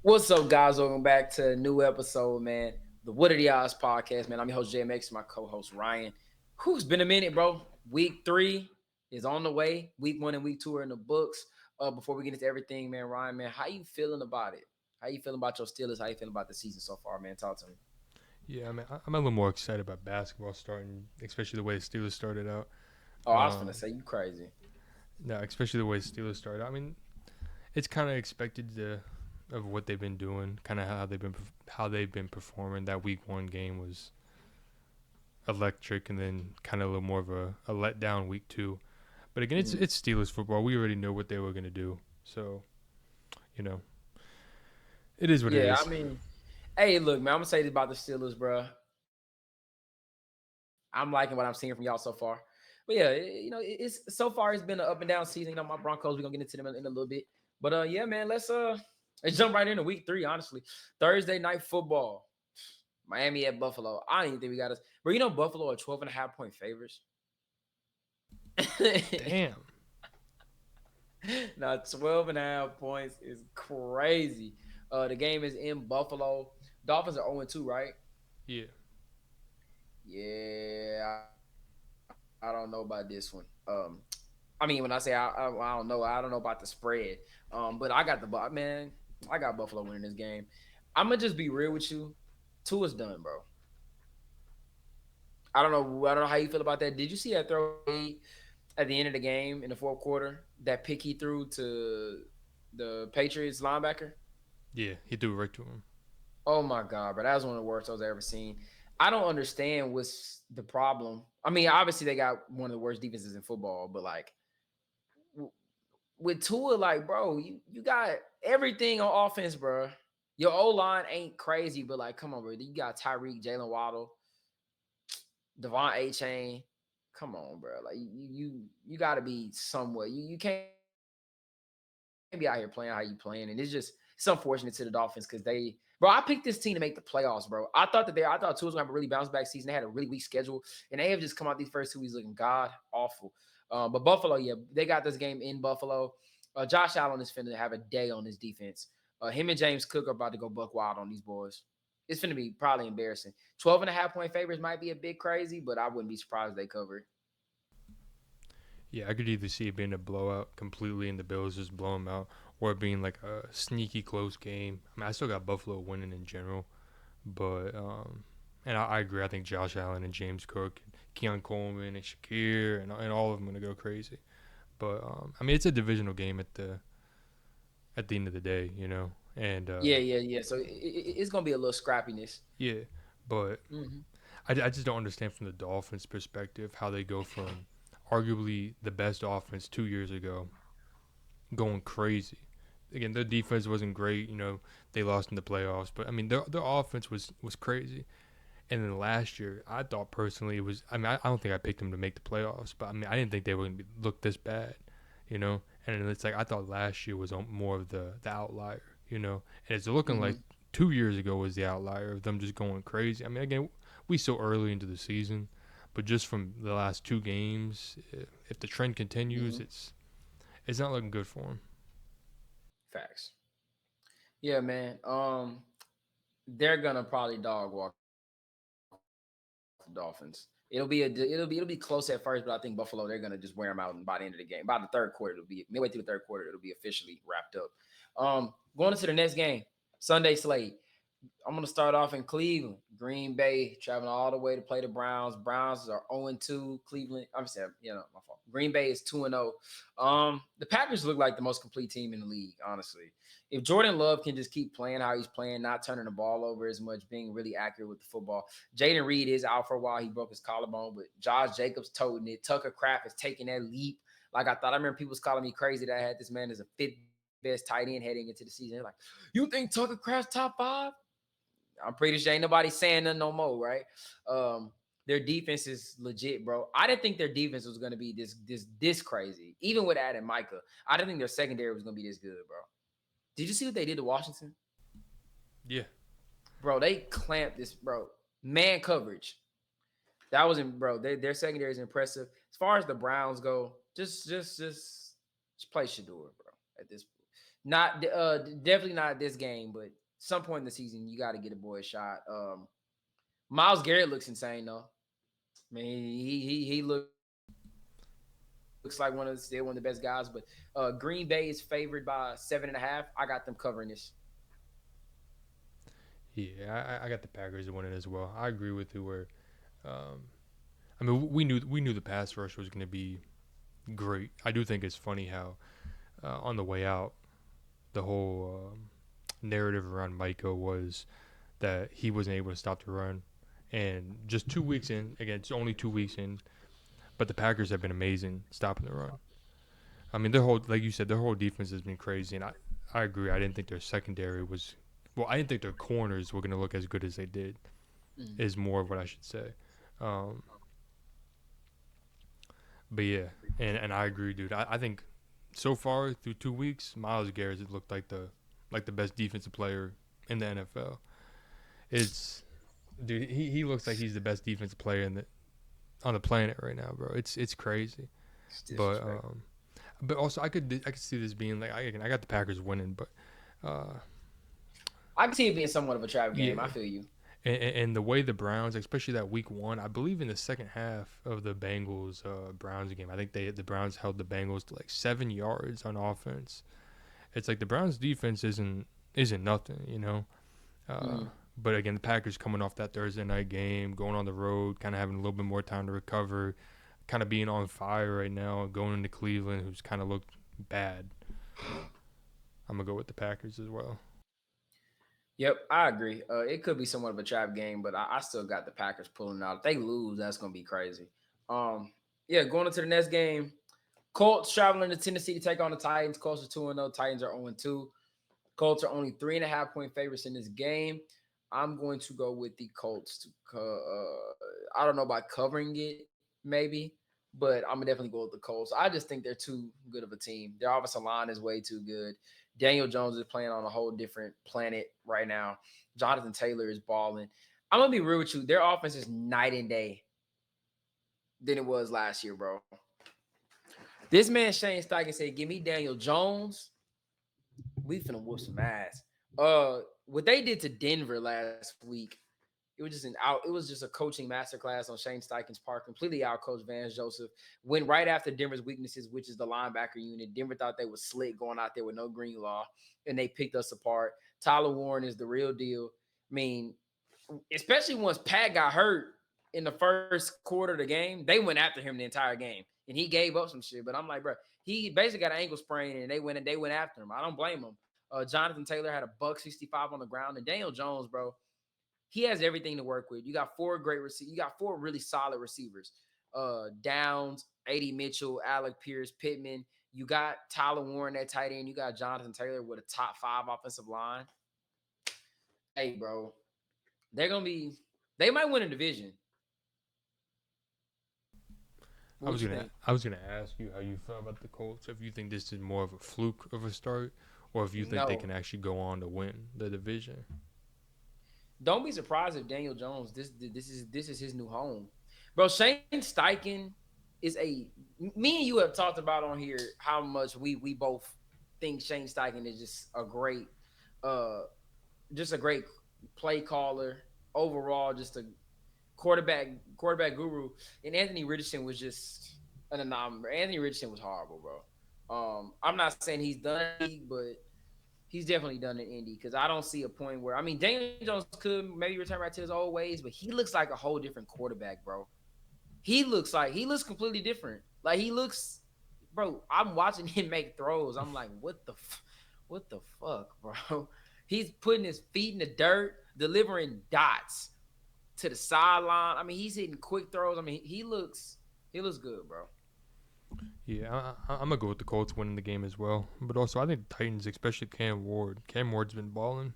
What's up, guys? Welcome back to a new episode, man. The What Are the Odds podcast, man. I'm your host, JMX, my co-host, Ryan. Who's been a minute, bro? Week 3 is on the way. Week 1 and week 2 are in the books. Before we get into everything, man, Ryan, man, how you feeling about it? How you feeling about your Steelers? How you feeling about the season so far, man? Talk to me. Yeah, I mean, I'm a little more excited about basketball starting, especially the way the Steelers started out. Oh, I was gonna Um, say you crazy. no, especially the way the Steelers started. I mean, it's kind of expected of what they've been doing, kind of how they've been performing. That Week 1 game was electric, and then kind of a little more of a letdown Week 2. But again, it's Mhm. it's Steelers football. We already know what they were gonna do, so you know it is what it Yeah, I is. mean, hey, look, man, I'm gonna say this about the Steelers, bro. I'm liking what I'm seeing from y'all so far. But yeah, it's so far it's been an up and down season. My Broncos, we're gonna get into them in a little bit. But yeah, man, let's jump right into week 3, honestly. Thursday night football. Miami at Buffalo. I don't even think we got us. But Buffalo are 12 and a half point favorites. Damn. Now 12 and a half points is crazy. The game is in Buffalo. Dolphins are 0-2, right? Yeah. Yeah, I don't know about this one. I mean, when I say I don't know, I don't know about the spread. But I got man. I got Buffalo winning this game. I'm gonna just be real with you. Tua's done, bro. I don't know. I don't know how you feel about that. Did you see that throw at the end of the game in the fourth quarter? That pick he threw to the Patriots linebacker. Yeah, he threw it right to him. Oh my god, bro, that was one of the worst I've ever seen. I don't understand what's the problem. I mean, obviously they got one of the worst defenses in football, but like with Tua, like, bro, you got everything on offense, bro. Your O line ain't crazy, but like, come on, bro. You got Tyreek, Jalen Waddle, Devon A. Chain. Come on, bro. Like, you got to be somewhat. You can't be out here playing how you playing, and it's unfortunate to the Dolphins because bro. I picked this team to make the playoffs, bro. I thought Tua was gonna have a really bounce back season. They had a really weak schedule, and they have just come out these first 2 weeks looking god awful. But Buffalo, yeah, they got this game in Buffalo. Josh Allen is finna have a day on his defense. Him and James Cook are about to go buck wild on these boys. It's finna be probably embarrassing. 12 and a half point favorites might be a bit crazy, but I wouldn't be surprised if they cover it. Yeah, I could either see it being a blowout completely and the Bills just blow them out, or it being like a sneaky close game. I mean, I still got Buffalo winning in general, but and I agree. I think Josh Allen and James Cook, and Keon Coleman and Shakir and all of them are gonna go crazy. But I mean, it's a divisional game at the end of the day, and Yeah. So it's gonna be a little scrappiness. yeah, but Hmm. I just don't understand from the Dolphins' perspective how they go from arguably the best offense 2 years ago going crazy. Again, their defense wasn't great. They lost in the playoffs, but I mean, their offense was crazy. And then last year, I thought personally it was. I mean, I don't think I picked them to make the playoffs, but I mean, I didn't think they were going to look this bad, you know. And it's like I thought last year was more of the outlier, And it's looking like Hmm. 2 years ago was the outlier of them just going crazy. I mean, again, we still early into the season, but just from the last 2 games, if the trend continues, Hmm. it's not looking good for them. Facts. Yeah, man. They're gonna probably dog walk the Dolphins. It'll be close at first, but I think Buffalo they're gonna just wear them out, and by the end of the game, by the third quarter, it'll be midway through the third quarter, it'll be officially wrapped up. Going into the next game, Sunday slate. I'm gonna start off in Cleveland. Green Bay traveling all the way to play the Browns. Browns are 0-2. Cleveland, I'm saying, my fault. Green Bay is 2-0. The Packers look like the most complete team in the league, honestly. If Jordan Love can just keep playing how he's playing, not turning the ball over as much, being really accurate with the football. Jaden Reed is out for a while. He broke his collarbone, but Josh Jacobs toting it. Tucker Kraft is taking that leap. Like I thought, I remember people was calling me crazy that I had this man as a fifth best tight end heading into the season. They're like, you think Tucker Kraft's top 5? I'm pretty sure ain't nobody saying nothing no more, right? Their defense is legit, bro. I didn't think their defense was gonna be this crazy. Even with adding Micah, I didn't think their secondary was gonna be this good, bro. Did you see what they did to Washington? Yeah, Bro, they clamped this, bro. Man coverage. That was in, bro. Their secondary is impressive. As far as the Browns go, just play Shador, bro. At this point. Not definitely not this game, but some point in the season you got to get a boy a shot. Miles Garrett looks insane though. I mean, he looks like still one of the best guys. But Green Bay is favored by 7.5. I got them covering this. Yeah, I got the Packers winning as well. I agree with you. Um, I mean, we knew the pass rush was going to be great. I do think it's funny how on the way out, the whole narrative around Micah was that he wasn't able to stop the run, and just 2 weeks in, again, it's only 2 weeks in, but the Packers have been amazing stopping the run. I mean, their whole, like you said, their whole defense has been crazy, and I agree. I didn't think their secondary was, well, I didn't think their corners were going to look as good as they did. Mm. Is more of what I should say. Um, but yeah, and I agree, dude. I think so far through 2 weeks, Miles Garrett has looked like the best defensive player in the NFL. It's dude, he looks like he's the best defensive player on the planet right now, bro. It's crazy. It's But disrespectful. but also I could see this being like I got the Packers winning, but uh I can see it being somewhat of a trap game. I yeah. feel you. And the way the Browns, especially that week one, I believe in the second half of the Bengals Browns game, I think the Browns held the Bengals to like 7 yards on offense. It's like the Browns defense isn't nothing, you know. Uh, Mm. but again, the Packers coming off that Thursday night game, going on the road, kind of having a little bit more time to recover, kind of being on fire right now, going into Cleveland, who's kind of looked bad. I'm gonna go with the Packers as well. Yep, I agree. It could be somewhat of a trap game, but I still got the Packers pulling out. If they lose, that's gonna be crazy. Yeah, going into the next game, Colts traveling to Tennessee to take on the Titans. Colts are 2-0. Titans are 0-2. Colts are only 3.5 point favorites in this game. I'm going to go with the Colts. I don't know about covering it, maybe, but I'm gonna definitely go with the Colts. I just think they're too good of a team. Their offensive line is way too good. Daniel Jones is playing on a whole different planet right now. Jonathan Taylor is balling. I'm gonna be real with you. Their offense is night and day than it was last year, bro. This man Shane Steichen said, "Give me Daniel Jones. We finna whoop some ass." What they did to Denver last week, it was just a coaching masterclass on Shane Steichen's part. Completely out coached Vance Joseph. Went right after Denver's weaknesses, which is the linebacker unit. Denver thought they was slick going out there with no green law, and they picked us apart. Tyler Warren is the real deal. I mean, especially once Pat got hurt in the first quarter of the game, they went after him the entire game, and he gave up some shit. But I'm like, bro, he basically got an ankle sprain, and they went after him. I don't blame him. Jonathan Taylor had a buck 65 on the ground, and Daniel Jones, bro, he has everything to work with. You got four great receivers. You got four really solid receivers. Downs, A.D. Mitchell, Alec Pierce, Pittman. You got Tyler Warren at tight end. You got Jonathan Taylor with a top 5 offensive line. Hey, bro, they're gonna be. They might win a division. What you think? I was gonna ask you how you feel about the Colts. If you think this is more of a fluke of a start, or if you think they No, can actually go on to win the division. don't be surprised if Daniel Jones. This is his new home, bro. Shane Steichen is a. Me and you have talked about on here how much we both think Shane Steichen is uh, just a great play caller overall, just a quarterback guru. And Anthony Richardson was just an anomaly. Anthony Richardson was horrible, bro. I'm not saying he's done it, but he's definitely done in Indy because I don't see a point where I mean Daniel Jones could maybe return back to his old ways, but he looks like a whole different quarterback, bro. He looks completely different. Like he looks, bro. I'm watching him make throws. I'm like, what the fuck, bro? He's putting his feet in the dirt, delivering dots to the sideline. I mean, he's hitting quick throws. I mean, he looks good, bro. Yeah, I'm gonna go with the Colts winning the game as well. But also, I think the Titans, especially Cam Ward. Cam Ward's been balling.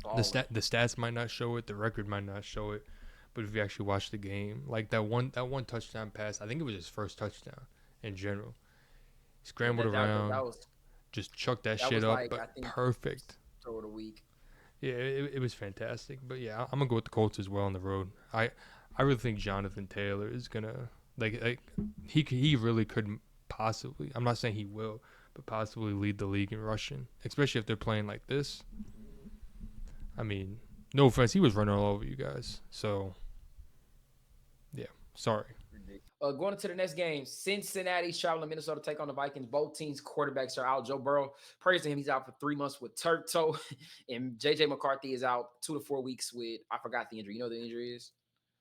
Balling. The stats might not show it, the record might not show it, but if you actually watch the game, like that one touchdown pass, I think it was his first touchdown in general. He Yeah, scrambled around, just chucked that that shit was up, like but I think perfect. throw of the week. Yeah, it was fantastic. But yeah, I'm gonna go with the Colts as well on the road. I really think Jonathan Taylor is gonna like he really could possibly. I'm not saying he will, but possibly lead the league in rushing, especially if they're playing like this. I mean, no offense, he was running all over you guys. So, yeah, sorry. Going into the next game, Cincinnati's traveling to Minnesota to take on the Vikings. Both teams' quarterbacks are out. Joe Burrow, praise to him, he's out for 3 months with turf toe. And JJ McCarthy is out 2 to 4 weeks with, I forgot the injury. You know what the injury is?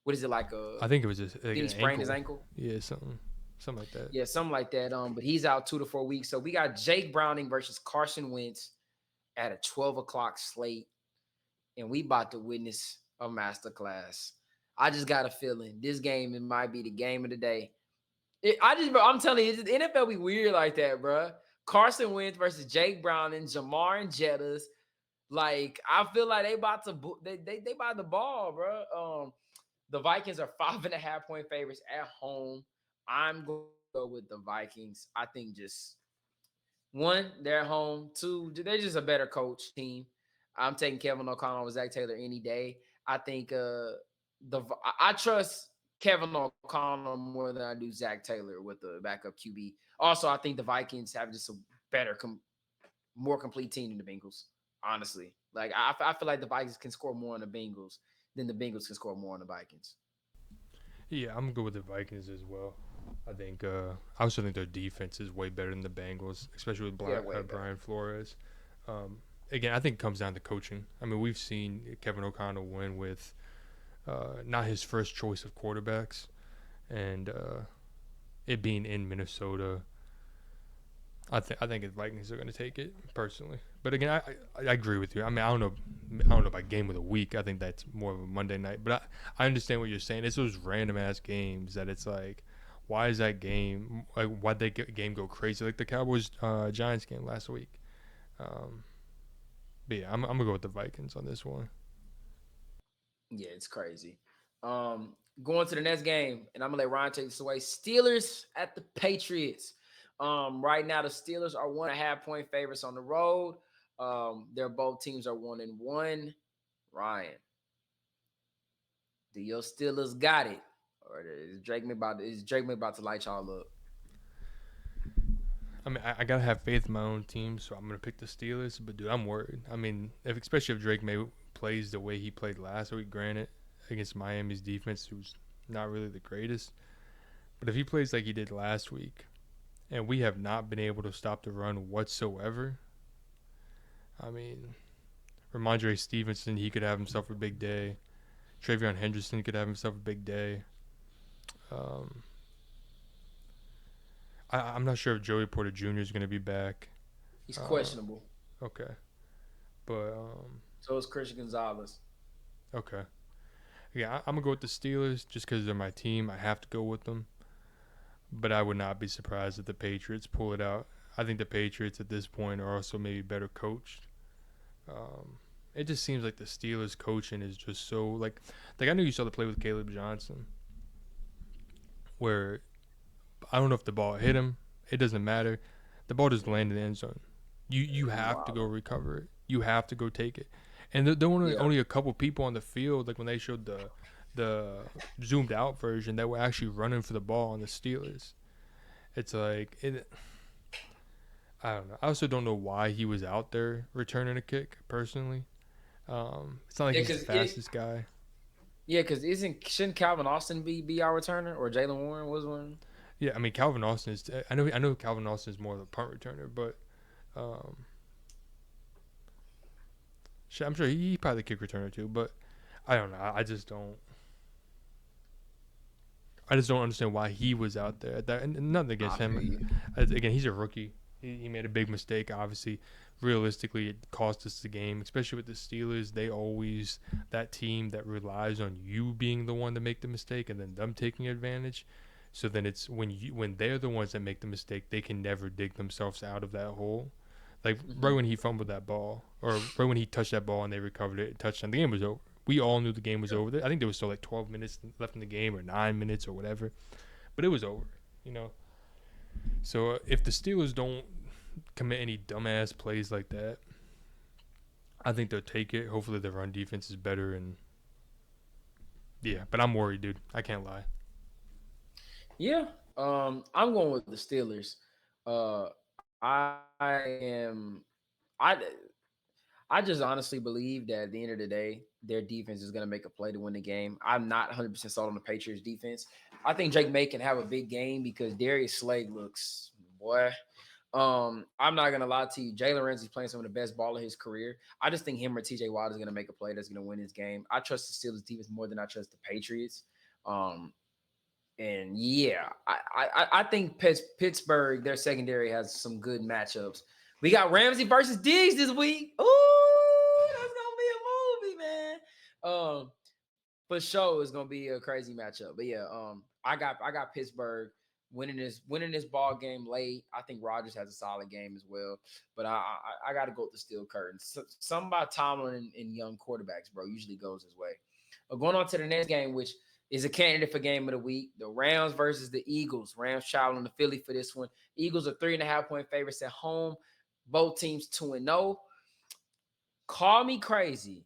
What is it like? I think it was just like Did he an sprain his ankle. ankle? Yeah, something like that. Yeah, something like that. But he's out 2 to 4 weeks. So we got Jake Browning versus Carson Wentz at a 12 o'clock slate. And we about to witness a masterclass. I just got a feeling this game it might be the game of the day. I'm telling you, the NFL be weird like that, bro. Carson Wentz versus Jake Browning, Jamar and Jettas. Like I feel like they about the ball, bro. The Vikings are 5.5 point favorites at home. I'm going to go with the Vikings. I think just one, they're at home. Two, they're just a better coach team. I'm taking Kevin O'Connell with Zach Taylor any day. I think I trust Kevin O'Connell more than I do Zach Taylor with the backup QB. Also, I think the Vikings have just a better, more complete team than the Bengals. Honestly, like I feel like the Vikings can score more on the Bengals than the Bengals can score more on the Vikings. Yeah, I'm good with the Vikings as well. I also think their defense is way better than the Bengals, especially with Yeah, way better. Brian Flores. Again, I think it comes down to coaching. I mean, we've seen Kevin O'Connell win with not his first choice of quarterbacks, and it being in Minnesota. I think the Vikings are going to take it personally. But again, I agree with you. I mean, I don't know about game of the week. I think that's more of a Monday night. But I understand what you're saying. It's those random ass games that it's like, why is that game like why'd that game go crazy? Like the Cowboys Giants game last week. Um, but yeah, I'm gonna go with the Vikings on this one. Yeah, it's crazy. Going to the next game, and I'm gonna let Ryan take this away. Steelers at the Patriots. Right now the Steelers are 1.5 point favorites on the road. They're both teams are 1-1. Ryan, do your Steelers got it, or is Drake May about to light y'all up? I mean, I gotta have faith in my own team, so I'm gonna pick the Steelers. But dude, I'm worried. I mean, especially if Drake May plays the way he played last week, granted against Miami's defense, who's not really the greatest. But if he plays like he did last week, and we have not been able to stop the run whatsoever, I mean, Ramondre Stevenson, he could have himself a big day. Travion Henderson could have himself a big day. Um, I'm not sure if Joey Porter Jr. is going to be back. He's Uh, questionable. okay, but So is Christian Gonzalez. okay. Yeah, I'm gonna go with the Steelers just because they're my team. I have to go with them, but I would not be surprised if the Patriots pull it out. I think the Patriots at this point are also maybe better coached. Um, it just seems like the Steelers coaching is just so like I know you saw the play with Caleb Johnson where I don't know if the ball hit him. It doesn't matter. The ball just landed in the end zone. You have to go Wow. recover it. You have to go take it. And there were Yeah. only a couple people on the field, like when they showed the zoomed out version, that were actually running for the ball on the Steelers. It's like it. I don't know. I also don't know why he was out there returning a kick. Personally, it's not like Yeah, he's the because fastest guy. isn't shouldn't Calvin Austin be our returner or Jalen Warren was one? Yeah, I mean Calvin Austin is. I know Calvin Austin is more of a punt returner, but um, I'm sure he probably the kick returner too. But I don't know. I just don't understand why he was out there. And nothing against I feel him. you. Again, he's a rookie. He made a big mistake. Obviously, realistically, it cost us the game. Especially with the Steelers, they always that team that relies on you being the one to make the mistake and then them taking advantage. So then it's when they're the ones that make the mistake, they can never dig themselves out of that hole. Like right Hmm. when he fumbled that ball, or right when he touched that ball and they recovered it, touchdown, the game was over. We all knew the game was over. I think there was still like 12 minutes left in the game, or 9 minutes, or whatever. But it was over, you know. So if the Steelers don't commit any dumbass plays like that, I think they'll take it. Hopefully, the run defense is better, and yeah. But I'm worried, dude. I can't lie. Yeah. I'm going with the Steelers. I I am I I just honestly believe that at the end of the day, their defense is going to make a play to win the game. I'm not 100% sold on the Patriots defense. I think Drake May can have a big game because Darius Slade looks, boy. I'm not gonna lie to you. Jalen Ramsey's playing some of the best ball of his career. I just think him or TJ Watt is gonna make a play that's gonna win this game. I trust the Steelers defense more than I trust the Patriots. Um, and yeah, I think Pittsburgh, their secondary has some good matchups. We got Ramsey versus Diggs this week. Ooh, that's gonna be a movie, man. For sure, it's gonna be a crazy matchup. But yeah, I got Pittsburgh winning this ball game late. I think Rodgers has a solid game as well. But I got to go with the steel curtain. Something about Tomlin and young quarterbacks, bro, usually goes his way. Going on to the next game, which is a candidate for game of the week. The Rams versus the Eagles. Rams traveling to Philly for this one. Eagles are 3.5-point favorites at home. Both teams 2-0. Call me crazy.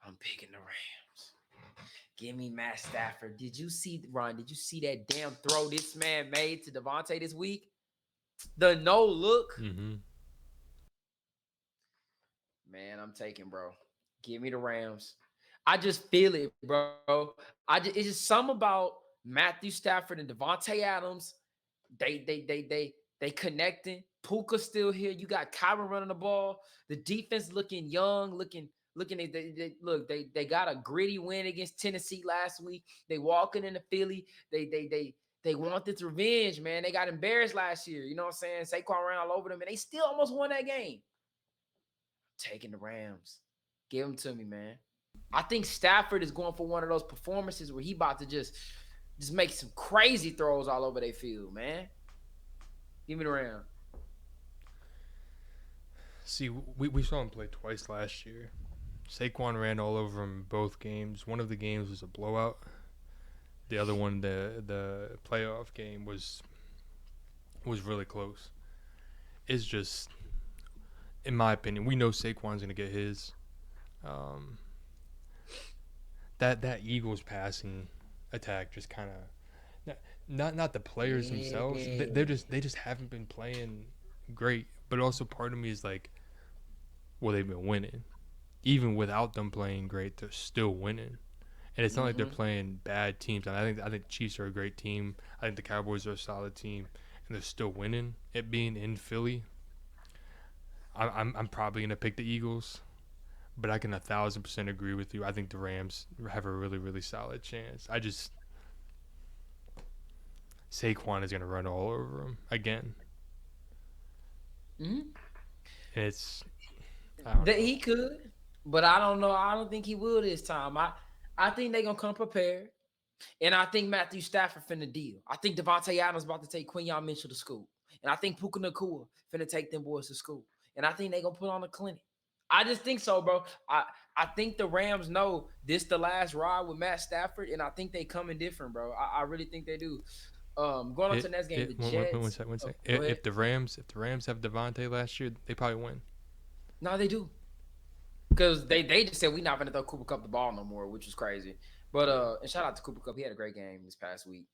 I'm picking the Rams. Give me Matt Stafford. Did you see, Ron? Did you see that damn throw this man made to Devontae this week? The no look. Mm-hmm. Man, I'm taking, bro. Give me the Rams. I just feel it, bro. It's just something about Matthew Stafford and Devontae Adams. They connecting. Puka's still here. You got Kyron running the ball. The defense looking young, looking. They got a gritty win against Tennessee last week. They walking into Philly. They want this revenge, man. They got embarrassed last year. You know what I'm saying? Saquon ran all over them, and they still almost won that game. Taking the Rams. Give them to me, man. I think Stafford is going for one of those performances where he about to just make some crazy throws all over their field, man. Give me the Rams. See, we saw him play twice last year. Saquon ran all over him both games. One of the games was a blowout. The other one, the playoff game, was really close. It's just, in my opinion, we know Saquon's gonna get his. Um, that Eagles passing attack just kind of not the players themselves. They just haven't been playing great. But also part of me is like, well, they've been winning. Even without them playing great, they're still winning. And it's not like they're playing bad teams. And I think the Chiefs are a great team. I think the Cowboys are a solid team, and they're still winning. It being in Philly, I'm probably gonna pick the Eagles, but I can 1,000% agree with you. I think the Rams have a really, really solid chance. Saquon is gonna run all over them again. Mm-hmm. And I don't That know. he could, but I don't know. I don't think he will this time. I think they're gonna come prepared. And I think Matthew Stafford finna deal. I think Devontae Adams about to take Quinyon Mitchell to school. And I think Puka Nakua finna take them boys to school. And I think they gonna put on a clinic. I just think so, bro. I think the Rams know this the last ride with Matt Stafford, and I think they coming different, bro. I really think they do. Going on to the next game, the One Jets. sec, one Oh, sec. go ahead. If the Rams have Devontae last year, they probably win. No, they do. Because they just said we not gonna throw Cooper Cup the ball no more, which was crazy. But Yeah. and shout out to Cooper Cup. He had a great game this past week.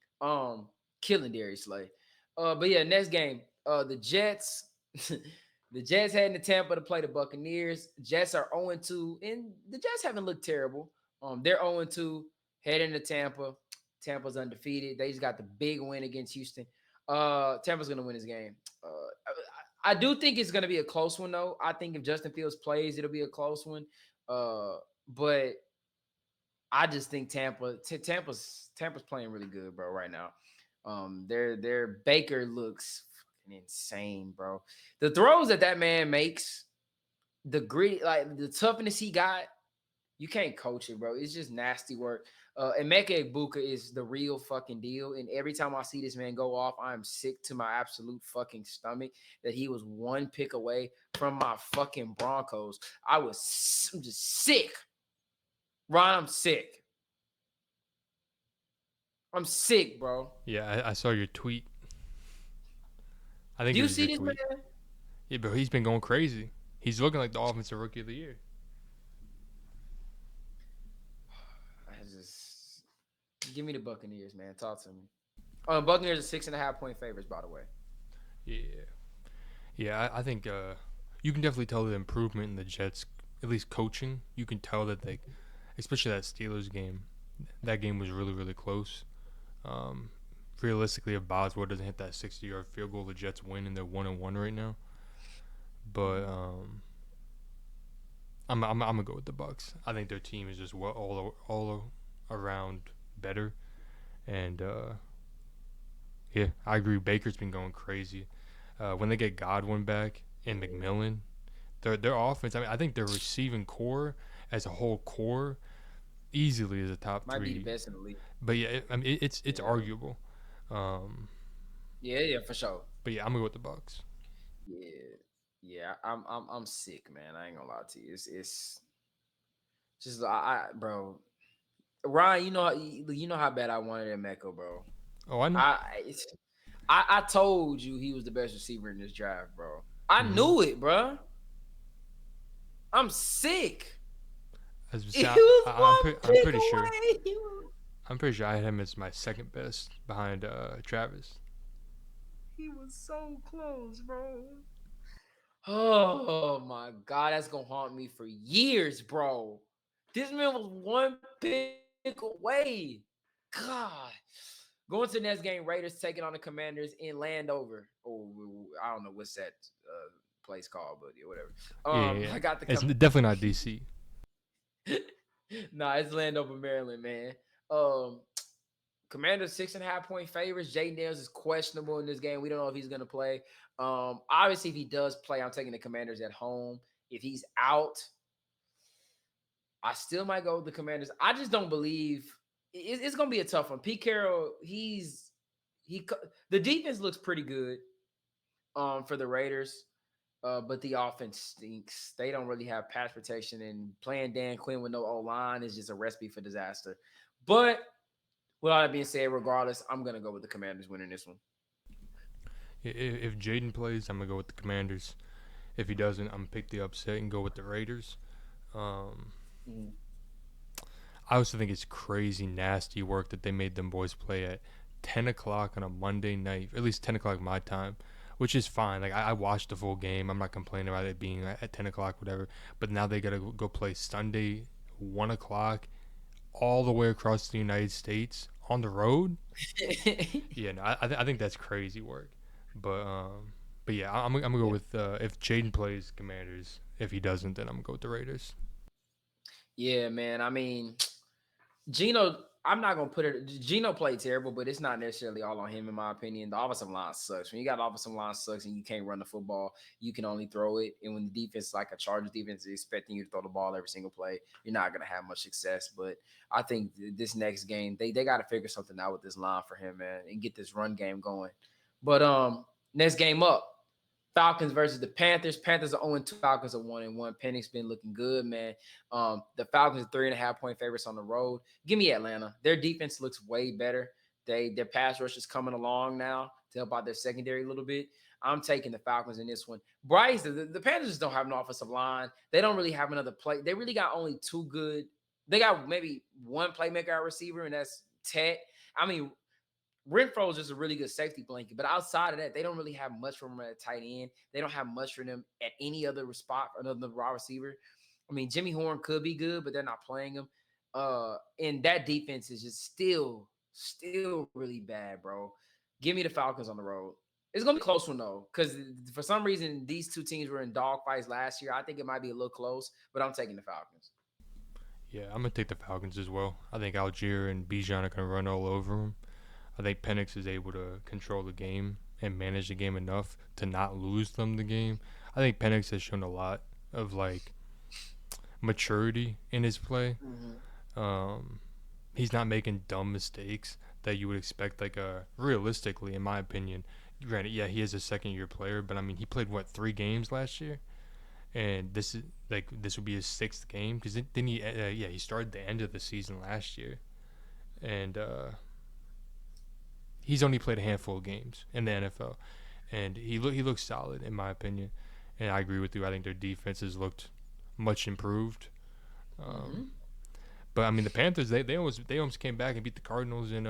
Killing Darius Slay. But yeah, next game. The Jets. The Jets heading to Tampa to play the Buccaneers. Jets are 0-2, and the Jets haven't looked terrible. They're 0-2, heading to Tampa. Tampa's undefeated. They just got the big win against Houston. Tampa's gonna win this game. I do think it's gonna be a close one though. I think if Justin Fields plays, it'll be a close one. But I just think Tampa's playing really good, bro, right now. Their Baker looks fucking insane, bro. The throws that man makes, the grit, like the toughness he got, you can't coach it, bro. It's just nasty work. And Emeka Egbuka is the real fucking deal. And every time I see this man go off, I'm sick to my absolute fucking stomach that he was one pick away from my fucking Broncos. I'm just sick. Ron, I'm sick. I'm sick, bro. Yeah, I saw your tweet. I think Do it you was see your this tweet. man? Yeah, but he's been going crazy. He's looking like the offensive rookie of the year. I just give me the Buccaneers, man. Talk to me. Buccaneers are 6.5-point favorites, by the way. Yeah. Yeah, I think you can definitely tell the improvement in the Jets, at least coaching. You can tell that they, especially that Steelers game, that game was really really close. Um, Realistically, if Boswell doesn't hit that 60-yard field goal, the Jets win and they're 1-1 right now. But Mhm. I'm gonna go with the Bucks. I think their team is just all around better, and yeah, I agree. Baker's been going crazy. When they get Godwin back and McMillan, their offense. I mean, I think their receiving core as a whole core easily is a top Might be the three. best in the league. But yeah, I mean, it's Yeah. arguable. Um, Yeah, yeah, for sure. but yeah, I'm gonna go with the Bucks. Yeah. Yeah, I'm sick, man. I ain't gonna lie to you. It's just bro. Ryan, you know how bad I wanted Emeka, bro. Oh, I know. I it's, I told you he was the best receiver in this draft, bro. I Mm-hmm. knew it, bro. I'm sick. As we He say, was one I'm pick pretty sure. away. He was, I'm pretty sure I had him as my second best behind Travis. he was so close, bro. Oh my god, that's gonna haunt me for years, bro. This man was one pick away. God. Going to the next game, Raiders taking on the Commanders in Landover. Oh, I don't know what's that place called, but yeah, whatever. Yeah, yeah, yeah. I got the It's definitely not DC. nah, it's Landover, Maryland, man. Um, Commanders 6.5 point favorites. Jay Daniels is questionable in this game. We don't know if he's gonna play. Obviously, if he does play, I'm taking the Commanders at home. If he's out, I still might go with the Commanders. I just don't believe it's gonna be a tough one. Pete Carroll, the defense looks pretty good for the Raiders. But the offense stinks. They don't really have pass protection, and playing Dan Quinn with no O line is just a recipe for disaster. But with all that being said, regardless, I'm gonna go with the Commanders winning this one. If Jaden plays, I'm gonna go with the Commanders. If he doesn't, I'm gonna pick the upset and go with the Raiders. Um, Mhm. I also think it's crazy nasty work that they made them boys play at 10 o'clock on a Monday night, at least 10 o'clock my time, which is fine. Like, I watched the full game. I'm not complaining about it being at 10 o'clock, whatever. But now they got to go play Sunday, 1 o'clock, all the way across the United States on the road. Yeah, no, I think that's crazy work. But yeah, I'm gonna go Yeah. with if Jaden plays Commanders. If he doesn't, then I'm gonna go with the Raiders. Yeah, man. I mean, Gino, I'm not gonna put it. Gino played terrible, but it's not necessarily all on him, in my opinion. The offensive line sucks. When you got offensive line sucks and you can't run the football, you can only throw it. And when the defense, like a Chargers defense, is expecting you to throw the ball every single play, you're not gonna have much success. But I think this next game, they got to figure something out with this line for him, man, and get this run game going. But next game up. Falcons versus the Panthers. Panthers are 0-2. Falcons are 1-1. Penix been looking good, man. The Falcons are 3.5 point favorites on the road. Give me Atlanta. Their defense looks way better. Their pass rush is coming along now to help out their secondary a little bit. I'm taking the Falcons in this one. Bryce, the Panthers don't have an offensive line. They don't really have another play. They really got only two good. They got maybe one playmaker at receiver, and that's Tet. I mean, Renfro is just a really good safety blanket, but outside of that, they don't really have much for them at tight end. They don't have much for them at any other spot, another raw receiver. I mean, Jimmy Horn could be good, but they're not playing him. And that defense is just still really bad, bro. Give me the Falcons on the road. It's gonna be a close one though, because for some reason these two teams were in dog fights last year. I think it might be a little close, but I'm taking the Falcons. Yeah, I'm gonna take the Falcons as well. I think Algier and Bijan are gonna run all over them. I think Penix is able to control the game and manage the game enough to not lose them the game. I think Penix has shown a lot of like maturity in his play. Mm-hmm. Um, he's not making dumb mistakes that you would expect. Like realistically, in my opinion, granted, yeah, he is a second year player, but I mean, he played what 3 games last year, and this would be his sixth game because didn't he? Yeah, he started the end of the season last year, and he's only played a handful of games in the NFL, and he looks solid in my opinion, and I agree with you. I think their defense has looked much improved. Mm-hmm. Um, but I mean the Panthers they almost came back and beat the Cardinals in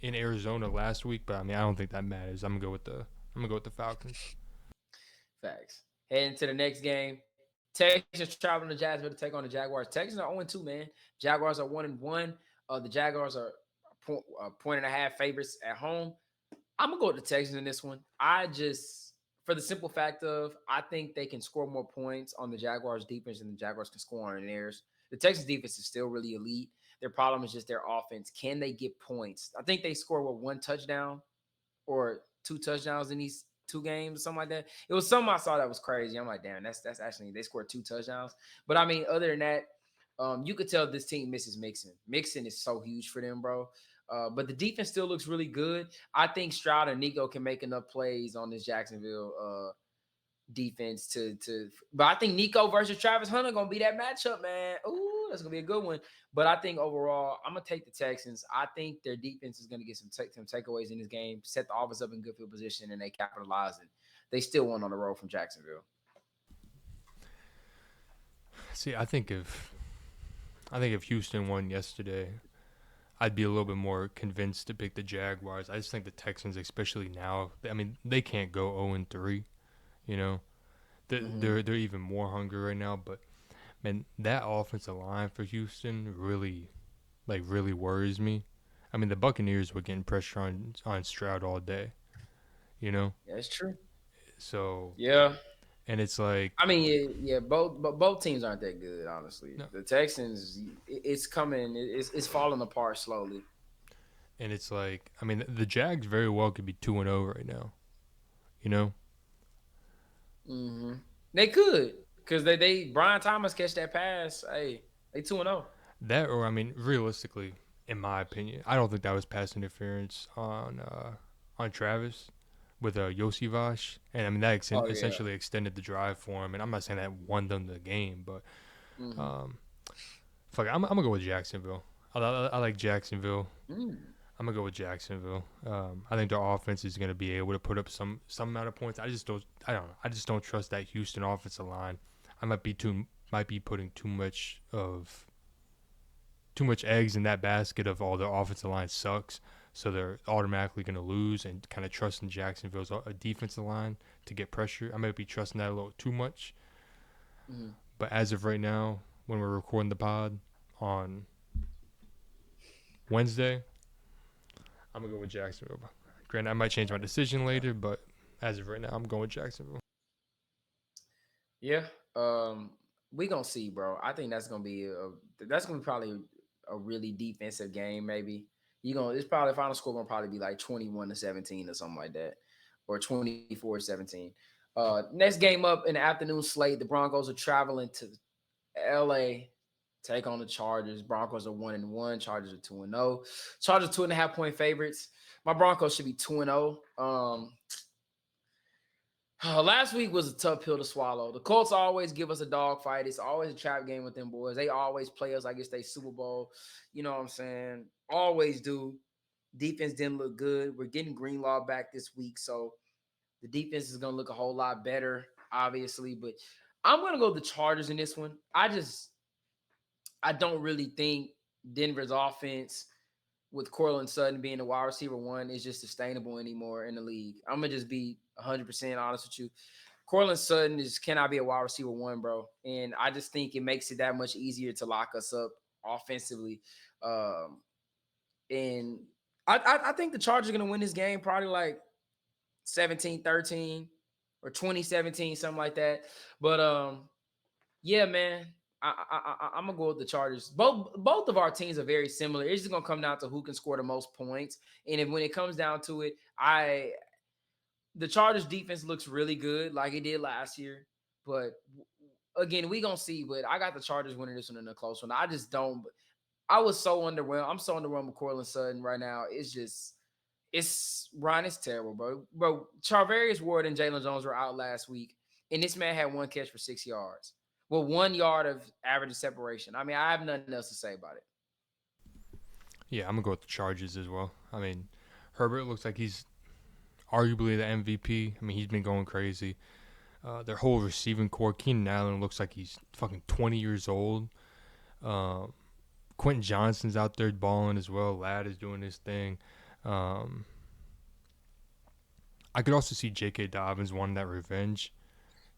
Arizona last week. But I mean I don't think that matters. I'm gonna go with the Falcons. Facts. Heading to the next game. Texans traveling to Jacksonville to take on the Jaguars. Texans are 0-2, man. Jaguars are 1-1. The Jaguars are point and a half favorites at home. I'm gonna go with the Texans in this one. For the simple fact of, I think they can score more points on the Jaguars defense than the Jaguars can score on theirs. The Texans defense is still really elite. Their problem is just their offense. Can they get points? I think they score one touchdown or two touchdowns in these two games or something like that. It was something I saw that was crazy. I'm like, damn, that's actually they scored two touchdowns. But I mean, other than that, you could tell this team misses Mixon. Mixon is so huge for them, bro. But the defense still looks really good. I think Stroud and Nico can make enough plays on this Jacksonville defense to. But I think Nico versus Travis Hunter gonna be that matchup, man. Ooh, that's gonna be a good one. But I think overall, I'm gonna take the Texans. I think their defense is gonna get some takeaways in this game, set the offense up in good field position, and they capitalize it. They still won on the road from Jacksonville. See, I think if Houston won yesterday, I'd be a little bit more convinced to pick the Jaguars. I just think the Texans, especially now, I mean, they can't go 0-3. You know, they're even more hungry right now. But man, that offensive line for Houston really worries me. I mean, the Buccaneers were getting pressure on Stroud all day. You know, That's true. so Yeah. and it's like I mean, yeah, both teams aren't that good, honestly. no, The Texans, it's coming, it's falling apart slowly. and it's like I mean, the Jags very well could be 2-0 right now. You know, hmm They could, because they Brian Thomas catch that pass. Hey, they 2-0. that or I mean, realistically, in my opinion, I don't think that was pass interference on Travis with Yosivas, and I mean that Oh yeah. essentially extended the drive for him. And I'm not saying that won them the game, but hmm um, fuck, I'm gonna go with Jacksonville. I like Jacksonville. Mm. I'm gonna go with Jacksonville. I think their offense is gonna be able to put up some amount of points. I don't know. I just don't trust that Houston offensive line. I might be putting too much eggs in that basket of all their offensive line sucks. So they're automatically going to lose and kind of trusting Jacksonville's defensive line to get pressure. I might be trusting that a little too much. hmm But as of right now, when we're recording the pod on Wednesday, I'm going to go with Jacksonville. Granted, I might change my decision later, but as of right now, I'm going with Jacksonville. Yeah. Um, we gonna see, bro. I think that's gonna be probably a really defensive game. Maybe it's probably final score gonna probably be like 21-17 or something like that, or 24-17. Next game up in the afternoon slate, the Broncos are traveling to LA, take on the Chargers. Broncos are 1-1. Chargers are 2-0. Chargers 2.5 point favorites. My Broncos should be 2-0. Last week was a tough pill to swallow. The Colts always give us a dog fight. It's always a trap game with them boys. They always play us like it's they Super Bowl. You know what I'm saying? Always do. Defense didn't look good. We're getting Greenlaw back this week, so the defense is gonna look a whole lot better, obviously. But I'm gonna go with the Chargers in this one. I don't really think Denver's offense with Cortland Sutton being the wide receiver one is just sustainable anymore in the league. I'm gonna just be 100% honest with you. Cortland Sutton cannot be a wide receiver one, bro, and I just think it makes it that much easier to lock us up offensively. Um, and I think the Chargers are gonna win this game probably like 17-13 or 20-17, something like that. But yeah, man. I'm gonna go with the Chargers. Both of our teams are very similar. It's just gonna come down to who can score the most points. And when it comes down to it, the Chargers defense looks really good, like it did last year. But again, we gonna see. But I got the Chargers winning this one in a close one. I just don't. I was so underwhelmed. I'm so underwhelmed with Cortland Sutton right now. It's Ryan. It's terrible, bro. Bro, Charvarius Ward and Jalen Jones were out last week, and this man had one catch for 6 yards. Well, 1 yard of average separation. I mean, I have nothing else to say about it. Yeah, I'm going to go with the Chargers as well. I mean, Herbert looks like he's arguably the MVP. I mean, he's been going crazy. Their whole receiving core, Keenan Allen looks like he's fucking 20 years old. Quentin Johnston's out there balling as well. Ladd is doing his thing. I could also see J.K. Dobbins wanting that revenge.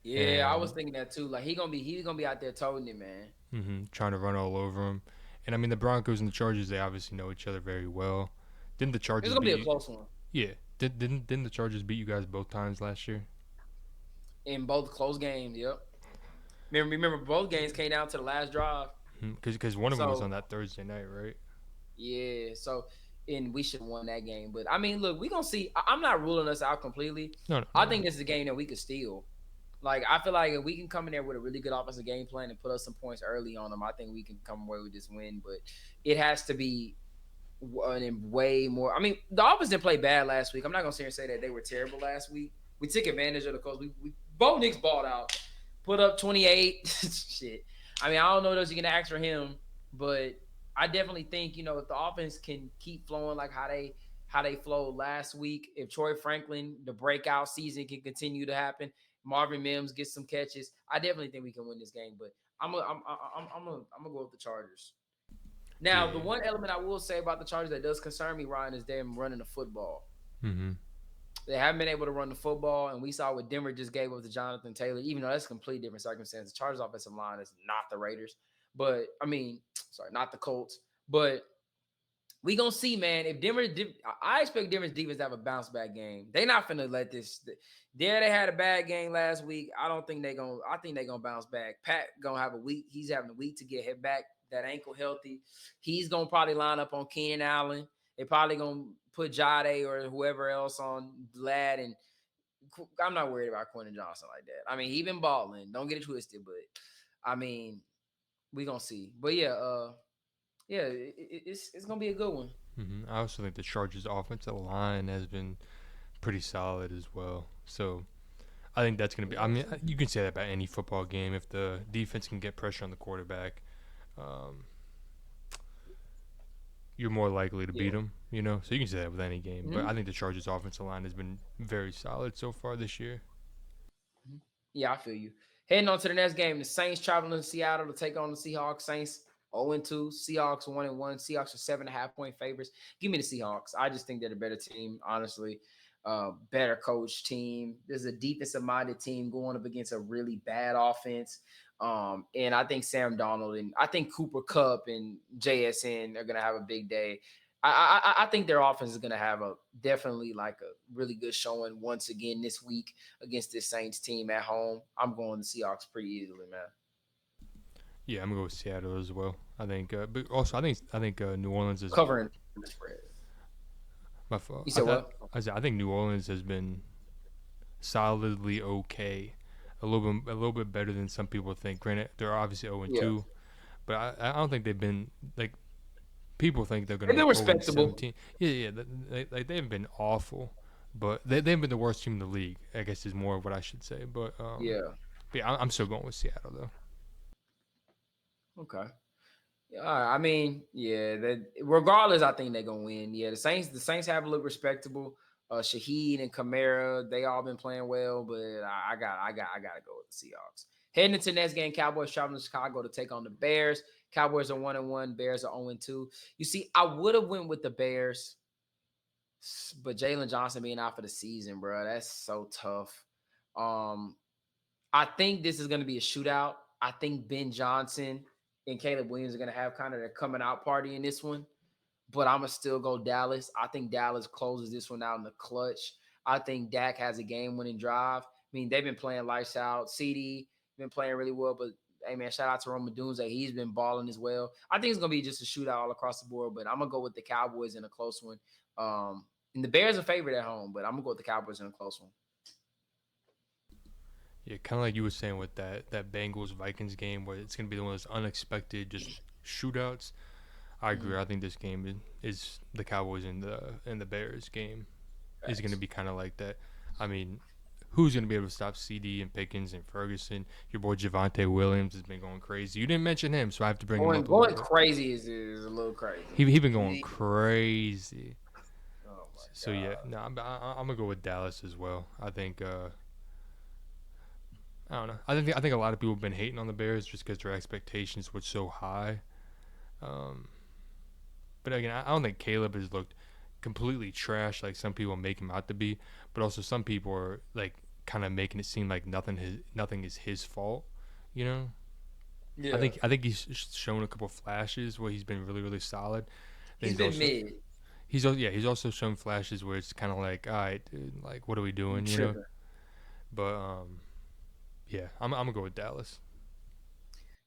Yeah, I was and thinking that too. Like he gonna be out there toting it, man. trying to run all over him. And I mean, the Broncos and the Chargers, they obviously know each other very well. Didn't the It's Chargers gonna beat be a you? close one Yeah. Didn't the Chargers beat you guys both times last year? in both close games. Yep. Remember both games came down to the last drive. Because one of them was on So that Thursday night, right? yeah, so and we should have won that game. But I mean, look, we gonna see. I'm not ruling us out completely. No, no, I no. think this is a game that we could steal. Like I feel like if we can come in there with a really good offensive game plan and put us some points early on them, I think we can come away with this win. But it has to be way more. I mean, the offense didn't play bad last week. I'm not gonna sit here and say that they were terrible last week. We took advantage of the coach. We Bo Nix balled out, put up 28. Shit. I mean, I don't know what else you can ask for him, but I definitely think if the offense can keep flowing like how they flowed last week, if Troy Franklin the breakout season can continue to happen, Marvin Mims gets some catches, I definitely think we can win this game. But I'm gonna go with the Chargers. Now, the Yeah. one element I will say about the Chargers that does concern me, Ryan, is them running the football. Mm-hmm. They haven't been able to run the football, and we saw what Denver just gave up to Jonathan Taylor, even though that's a complete different circumstance. The Chargers offensive line is not the Raiders, but I mean, sorry, not the Colts. But we gonna see, man. If I expect Denver's defense to have a bounce back game. They not finna let this. There, they had a bad game last week. I don't think they gonna. I think they gonna bounce back. Pat gonna have a week. He's having a week to get hit back. That ankle healthy. He's gonna probably line up on Keenan Allen. They probably gonna put Jade or whoever else on Vlad, and I'm not worried about Quentin Johnson like that. I mean, he been balling. Don't get it twisted, but I mean, we gonna see. But yeah, it's gonna be a good one. I also think the Chargers' offensive line has been pretty solid as well. So I think that's going to be. I Yeah, mean, too. you can say that about any football game. If the defense can get pressure on the quarterback, um, you're more likely to beat Yeah. them. So you can say that with any game. But Mhm. I think the Chargers' offensive line has been very solid so far this year. Mhm. Yeah, I feel you. Heading on to the next game, the Saints traveling to Seattle to take on the Seahawks. Saints 0-2, Seahawks 1-1. Seahawks are 7.5 point favorites. Give me the Seahawks. I just think they're the better team, honestly. Better coach team. There's a defensive minded team going up against a really bad offense. And I think Sam Donald and I think Cooper Cup and JSN are gonna have a big day. I think their offense is going to have a definitely like a really good showing once again this week against this Saints team at home. I'm going to Seahawks pretty easily, man. Yeah, I'm gonna go with Seattle as well. I think, but also I think New Orleans is Covering the spread. my fault. You said what? I think New Orleans has been solidly okay, a little bit better than some people think. Granted, they're obviously 0 and Yeah, 2, but I don't think they've been like people think they're gonna they've been go 0 and respectable. 17. Yeah, yeah, they haven't been awful, but they've been the worst team in the league. I guess is more of what I should say. Yeah. But yeah, I'm still going with Seattle though. Okay. Yeah, all right. I mean, yeah. That regardless, I think they're gonna win. Yeah, the Saints have a look respectable. Shaheed and Kamara, they all been playing well, but I gotta go with the Seahawks. Heading into the next game, Cowboys traveling to Chicago to take on the Bears. Cowboys are 1-1. Bears are 0-2. You see, I would have went with the Bears, but Jalen Johnson being out for the season, bro, that's so tough. Um, I think this is going to be a shootout. I think Ben Johnson and Caleb Williams are going to have kind of their coming out party in this one, but I'm going to still go Dallas. I think Dallas closes this one out in the clutch. I think Dak has a game winning drive. I mean, they've been playing lights out. CD been playing really well, but hey, man, shout out to Roma Dunze. He's been balling as well. I think it's going to be just a shootout all across the board, but I'm going to go with the Cowboys in a close one. And the Bears are favored at home, but I'm going to go with the Cowboys in a close one. Yeah, kind of like you were saying with that Bengals Vikings game, where it's gonna be one of those unexpected just shootouts. I Mm-hmm. agree. I think this game is the Cowboys and the Bears game is going to Facts. be kind of like that. I mean, who's going to be able to stop CD and Pickens and Ferguson? Your boy Javante Williams has been going crazy. You didn't mention him, so I have to bring him Going up a little going bit. crazy is a little crazy. He been going He- crazy. oh my So yeah, god. no, I'm gonna go with Dallas as well. I think I don't know. I think a lot of people have been hating on the Bears just because their expectations were so high. Um, but again, I don't think Caleb has looked completely trash like some people make him out to be. But also some people are like kind of making it seem like nothing is his fault. You know, Yeah, I think he's shown a couple flashes where he's been really really solid. Then he's been mid. he's also shown flashes where it's kind of like, all right, dude, like what are we You doing? You know, tripping. but yeah, I'm gonna go with Dallas.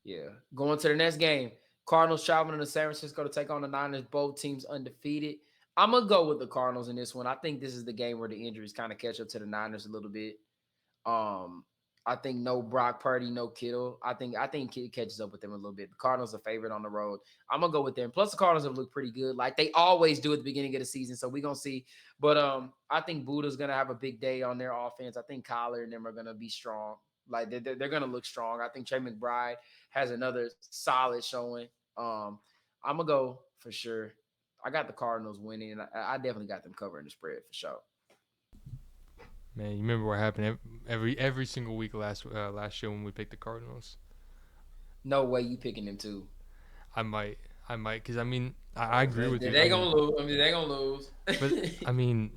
Yeah. Going to the next game. Cardinals traveling to San Francisco to take on the Niners. Both teams undefeated. I'm gonna go with the Cardinals in this one. I think this is the game where the injuries kind of catch up to the Niners a little bit. Um, I think no Brock Purdy, no Kittle. I think Kittle catches up with them a little bit. The Cardinals are favorite on the road. I'm gonna go with them. Plus, the Cardinals have looked pretty good, like they always do at the beginning of the season. So we're gonna see. But I think Buda's gonna have a big day on their offense. I think Kyler and them are gonna be strong. Like they're gonna look strong. I think Trey McBride has another solid showing. Um, I'm gonna go for sure. I got the Cardinals winning, and I definitely got them covering the spread for sure. Man, you remember what happened every single week last year when we picked the Cardinals? No way you picking them too. I might, because I mean, I agree with you. I They mean, gonna lose. I mean, they gonna lose. but I mean,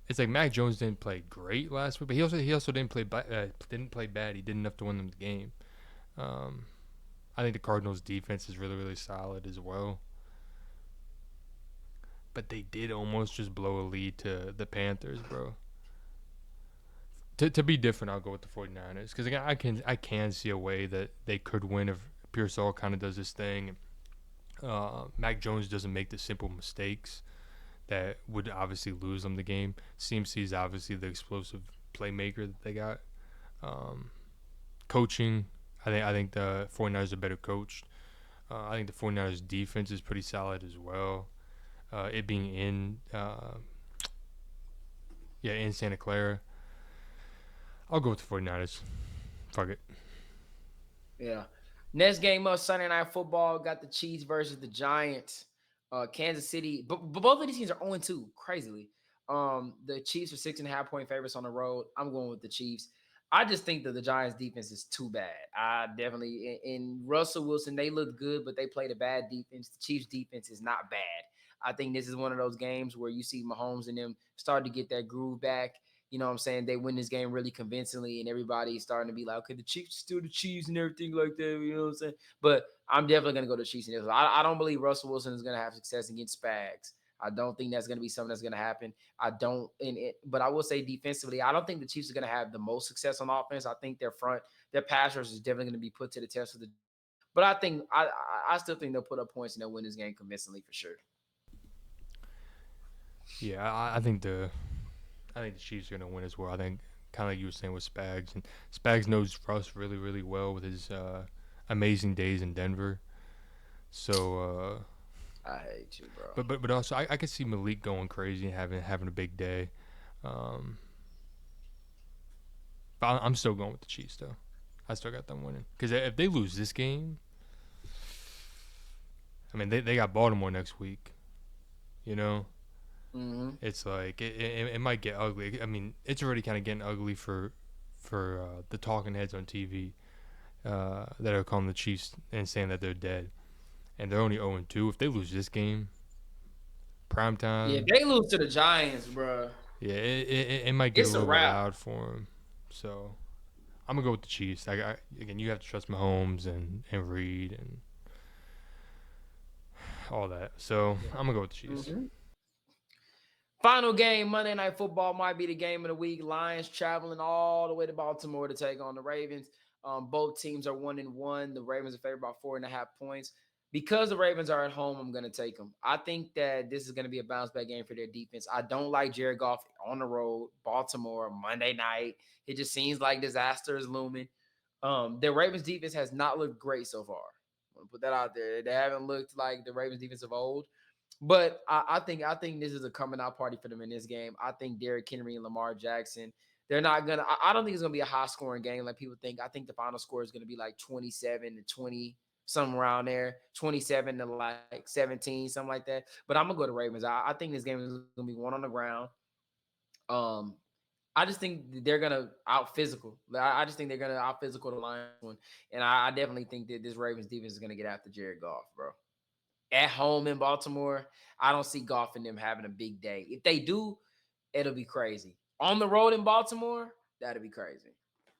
it's like Mac Jones didn't play great last week, but he also didn't play bad. He did enough to win them the game. Um, I think the Cardinals' defense is really really solid as well. But they did almost just blow a lead to the Panthers, bro. To be different, I'll go with the 49ers because again, I can see a way that they could win if Pearsall kind of does this thing. Mac Jones doesn't make the simple mistakes that would obviously lose them the game. CMC is obviously the explosive playmaker that they got. Um, Coaching, I think the 49ers are better coached. I think the 49ers defense is pretty solid as well. It being in Santa Clara. I'll go with the 49ers. Fuck it. Yeah. Next game up Sunday night football. Got the Chiefs versus the Giants. Kansas City, but both of these teams are 0-2, crazily. The Chiefs are 6.5 point favorites on the road. I'm going with the Chiefs. I just think that the Giants defense is too bad. I definitely in Russell Wilson, they look good, but they played a bad defense. The Chiefs defense is not bad. I think this is one of those games where you see Mahomes and them start to get that groove back. You know what I'm saying? They win this game really convincingly, and everybody's starting to be like, okay, the Chiefs still the Chiefs and everything like that. You know what I'm saying? But I'm definitely going to go to the Chiefs in this. I don't believe Russell Wilson is going to have success against Spags. I don't think that's going to be something that's going to happen. I don't, but I will say defensively, I don't think the Chiefs are going to have the most success on offense. I think their pass rush is definitely going to be put to the test of the. But I still think they'll put up points and they'll win this game convincingly for sure. Yeah, I think the Chiefs are gonna win as well. I think kind of like you were saying with Spags, and Spags knows Russ really really well with his amazing days in Denver. So, I hate you, bro. but also I could see Malik going crazy and having a big day. Um, but I'm still going with the Chiefs though. I still got them winning because if they lose this game, I mean they got Baltimore next week. You know, Mm-hmm. it's like it might get ugly. I mean, it's already kind of getting ugly for the talking heads on TV that are calling the Chiefs and saying that they're dead, and they're only 0-2. If they lose this game, prime Yeah, time, they lose to the Giants, bro. yeah, it might get a It's a little bit wrap. loud for them. So I'm gonna go with the Chiefs. Again, you have to trust Mahomes and Reed and all that. So Yeah. I'm gonna go with the Chiefs. Mm-hmm. Final game, Monday Night Football might be the game of the week. Lions traveling all the way to Baltimore to take on the Ravens. Both teams are 1-1. The Ravens are favored by 4.5 points. Because the Ravens are at home, I'm going to take them. I think that this is going to be a bounce back game for their defense. I don't like Jared Goff on the road, Baltimore, Monday night. It just seems like disaster is looming. The Ravens defense has not looked great so far. I'm going to put that out there. They haven't looked like the Ravens defense of old. But I think this is a coming out party for them in this game. I think Derrick Henry and Lamar Jackson, they're not gonna. I don't think it's gonna be a high scoring game like people think. I think the final score is gonna be like 27-20, something around there, 27 to like 17, something like that. But I'm gonna go to Ravens. I think this game is gonna be one on the ground. Um, I just think they're gonna out physical. I just think they're gonna out physical the Lions one, and I definitely think that this Ravens defense is gonna get after Jared Goff, bro. At home in Baltimore, I don't see Goff and them having a big day. If they do, it'll be crazy. on the road in Baltimore, that'd be crazy.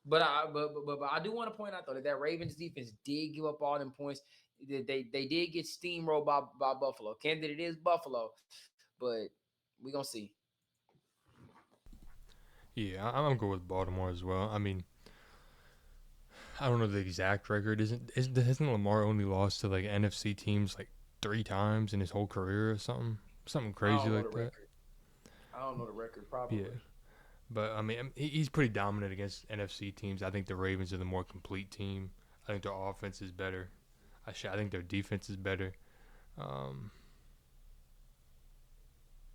But I do want to point out though that Ravens defense did give up all them points. They did get steamrolled by Buffalo. Candidate is Buffalo, but we gonna see. Yeah, I'm gonna go with Baltimore as well. I mean, I don't know the exact record. Hasn't Lamar only lost to like NFC teams like 3 times in his whole career or something? Something I crazy don't know the like that. record. I don't know the record Yeah, probably. but I mean, he's pretty dominant against NFC teams. I think the Ravens are the more complete team. I think their offense is better. I think their defense is better. Um,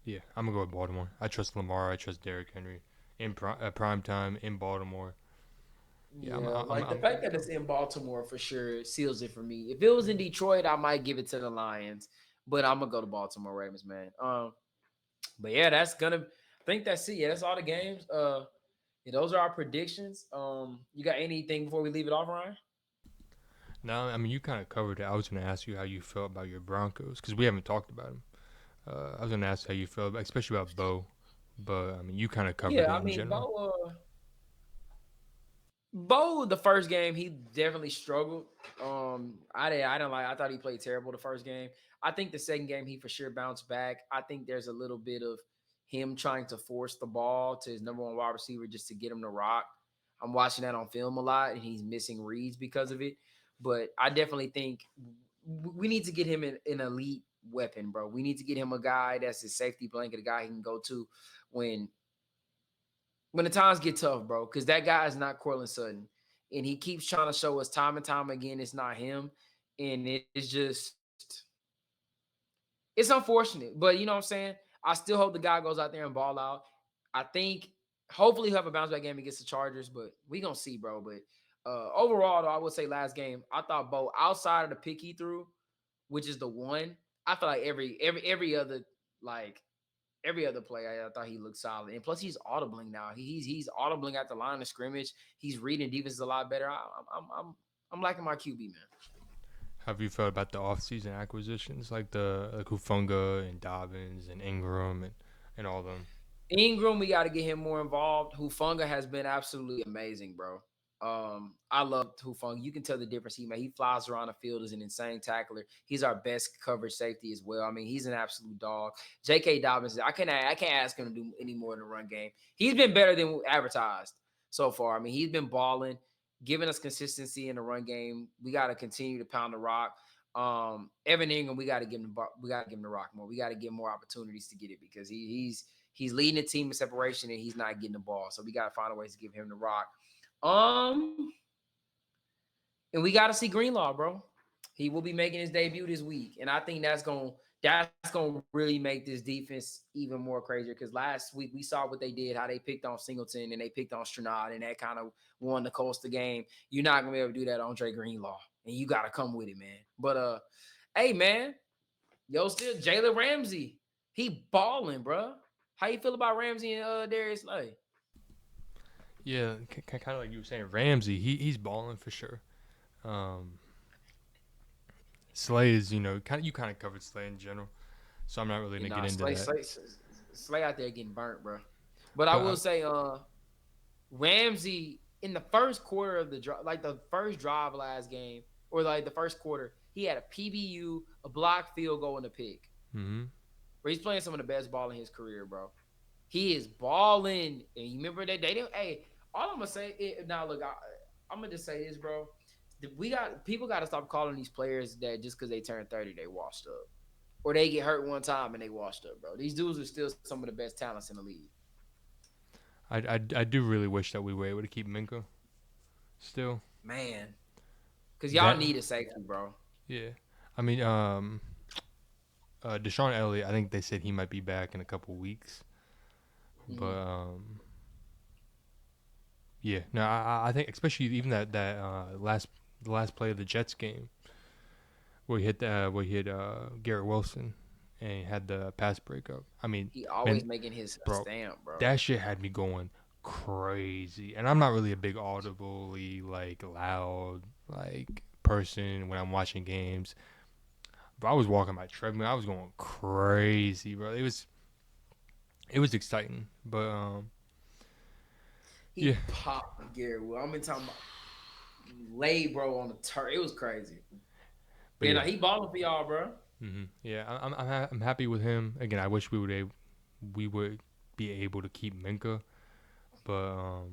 yeah, I'm gonna go with Baltimore. I trust Lamar. I trust Derrick Henry in prime time in Baltimore. Yeah, Yeah, like the fact that it's in Baltimore for sure seals it for me. If it was in Detroit, I might give it to the Lions, but I'm gonna go to Baltimore Ravens, man. But yeah, that's gonna. I think that's it. Yeah, that's all the games. Yeah, those are our predictions. You got anything before we leave it off, Ryan? now, I mean, you kind of covered it. I was gonna ask you how you felt about your Broncos because we haven't talked about them. I was gonna ask how you felt, especially about Bo, but I mean, you kind of covered Yeah, it I in mean, general. Bo, the first game he definitely struggled. I didn't like. I thought he played terrible the first game. I think the second game he for sure bounced back. I think there's a little bit of him trying to force the ball to his number one wide receiver just to get him to rock. I'm watching that on film a lot, and he's missing reads because of it. But I definitely think we need to get him an elite weapon, bro. We need to get him a guy that's his safety blanket, a guy he can go to when when the times get tough, bro, because that guy is not Cortland Sutton. And he keeps trying to show us time and time again it's not him. And it's just, it's unfortunate. But you know what I'm saying? I still hope the guy goes out there and ball out. I think hopefully he'll have a bounce back game against the Chargers, but we gonna see, bro. But overall, though, I would say last game, I thought Bo outside of the pick he threw, which is the one, I feel like every other like every other play, I thought he looked solid. And plus, he's audibling now. He's audibling at the line of scrimmage. He's reading defenses a lot better. I'm liking my QB, man. How have you felt about the off-season acquisitions like the like Hufunga and Dobbins and Ingram and all of them? Ingram, we got to get him more involved. Hufunga has been absolutely amazing, bro. I love Hufunga. You can tell the difference he made. He flies around the field as an insane tackler. He's our best coverage safety as well. I mean, he's an absolute dog. J.K. Dobbins, I can't ask him to do any more in the run game. He's been better than advertised so far. I mean, he's been balling, giving us consistency in the run game. We got to continue to pound the rock. Evan Ingram, we got to give him the rock more. We got to give more opportunities to get it because he's leading the team in separation and he's not getting the ball. So we got to find a ways to give him the rock. Um, and we got to see Greenlaw, bro. He will be making his debut this week, and I think that's gonna really make this defense even more crazier. Because last week we saw what they did, how they picked on Singleton and they picked on Stranad, and that kind of won the Coastal game. You're not gonna be able to do that on Dre Greenlaw, and you got to come with it, man. But hey, man, still Jalen Ramsey, he balling, bro. How you feel about Ramsey and Darius Slay? Yeah, kind of like you were saying, Ramsey, he's balling for sure. Um, Slay is you kind of covered Slay in general, so I'm not really You gonna know, get into that. Slay out there getting burnt, bro. But I But will say, Ramsey in the first quarter of the drive, like the first drive last game, or like the first quarter, he had a PBU, a block field goal, and a pick. mm-hmm. Where he's playing some of the best ball in his career, bro. He is balling, and you remember that they didn't. Hey, all I'm gonna say now, look, I'm gonna just say this, bro. We got people got to stop calling these players that just because they turn 30 they washed up, or they get hurt one time and they washed up, bro. These dudes are still some of the best talents in the league, I do really wish that we were able to keep Minka still. man. Because y'all That need a safety, bro. yeah, I mean Deshaun Elliott, I think they said he might be back in a couple weeks, but Mhm. yeah, no, I think especially even that the last play of the Jets game where he hit Garrett Wilson and he had the pass breakup. I mean, He always man, making his bro, stamp, bro. that shit had me going crazy. And I'm not really a big audibly like loud like person when I'm watching games. But I was walking my treadmill. I was going crazy, bro. It was exciting. But Yeah, He popped Gary Will. I'm talking about lay bro on the turf. It was crazy. but Yeah, yeah, no, he balling for y'all, bro. yeah. I'm happy with him. Again, I wish we would be able to keep Minka, but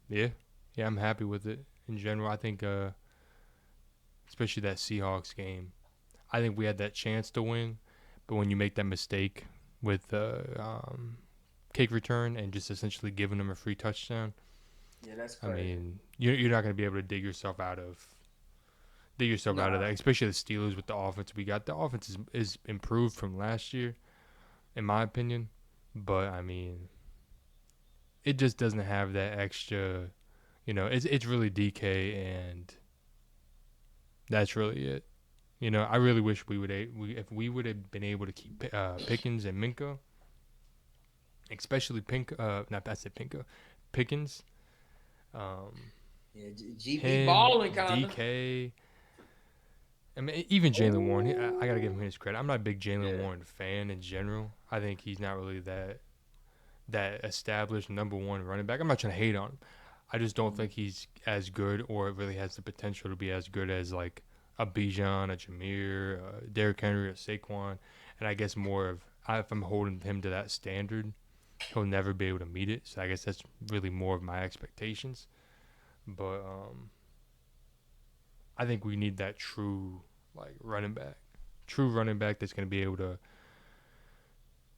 yeah, yeah. I'm happy with it in general. I think especially that Seahawks game. I think we had that chance to win, but when you make that mistake with kick return and just essentially giving them a free touchdown, Yeah, that's I crazy. mean, you're not going to be able to dig yourself out of Nah, that. Especially the Steelers with the offense we got. The offense is improved from last year, in my opinion, but I mean, it just doesn't have that extra. It's really DK, and that's really it. I really wish if we would have been able to keep Pickens and Minka, especially not I said Pinka, Pickens, um, yeah, GP him, balling kinda. DK. I mean, even Jalen Warren. I gotta give him Ooh, his credit. I'm not a big Jalen yeah. Warren fan in general. I think he's not really that established number one running back. I'm not trying to hate on him. I just don't Mhm. think he's as good, or it really has the potential to be as good as like a Bijan, a Jameer, Derrick Henry, or Saquon. And I guess more of if I'm holding him to that standard, he'll never be able to meet it. So I guess that's really more of my expectations. But I think we need that true running back that's going to be able to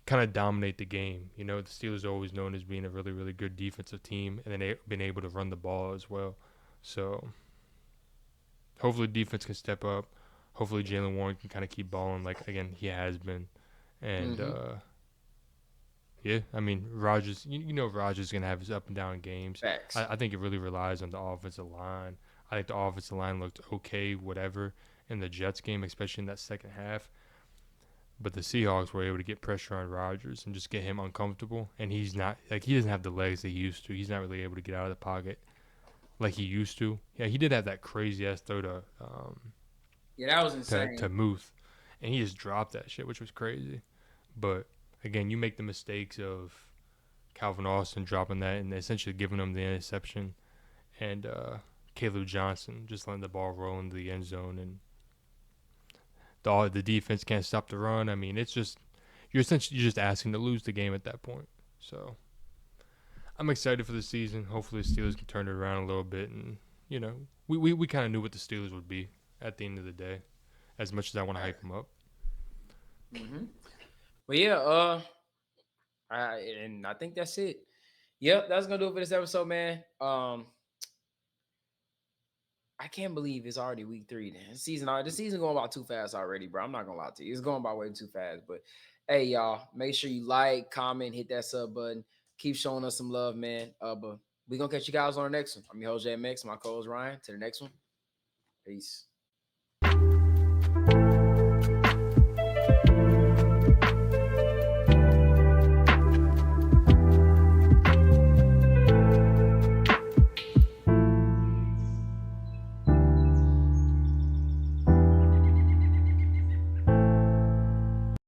kind of dominate the game. The Steelers are always known as being a really, really good defensive team, and then they've been able to run the ball as well. So hopefully defense can step up. Hopefully Jalen Warren can kind of keep balling like again he has been, and Mhm. yeah, I mean Rodgers. Rodgers is gonna have his up and down games. Facts. I think it really relies on the offensive line. I think the offensive line looked okay, whatever, in the Jets game, especially in that second half. But the Seahawks were able to get pressure on Rodgers and just get him uncomfortable. And he's not like he doesn't have the legs that he used to. He's not really able to get out of the pocket like he used to. Yeah, he did have that crazy ass throw Yeah, that was to insane. Muth, and he just dropped that shit, which was crazy. But again, you make the mistakes of Calvin Austin dropping that and essentially giving him the interception, and Caleb Johnson just letting the ball roll into the end zone, and the defense can't stop the run. I mean, it's just you're just asking to lose the game at that point. So I'm excited for the season. Hopefully, the Steelers can turn it around a little bit, and we kind of knew what the Steelers would be at the end of the day. As much as I want to hype them up, Mhm. But yeah, and I think that's it. Yep, that's gonna do it for this episode, man. I can't believe it's already week 3. Then the season going by too fast already, bro. I'm not gonna lie to you, it's going by way too fast. But hey, y'all, make sure you like, comment, hit that sub button. Keep showing us some love, man. But we gonna catch you guys on the next one. I'm your host JMX, my co-host Ryan. To the next one, peace.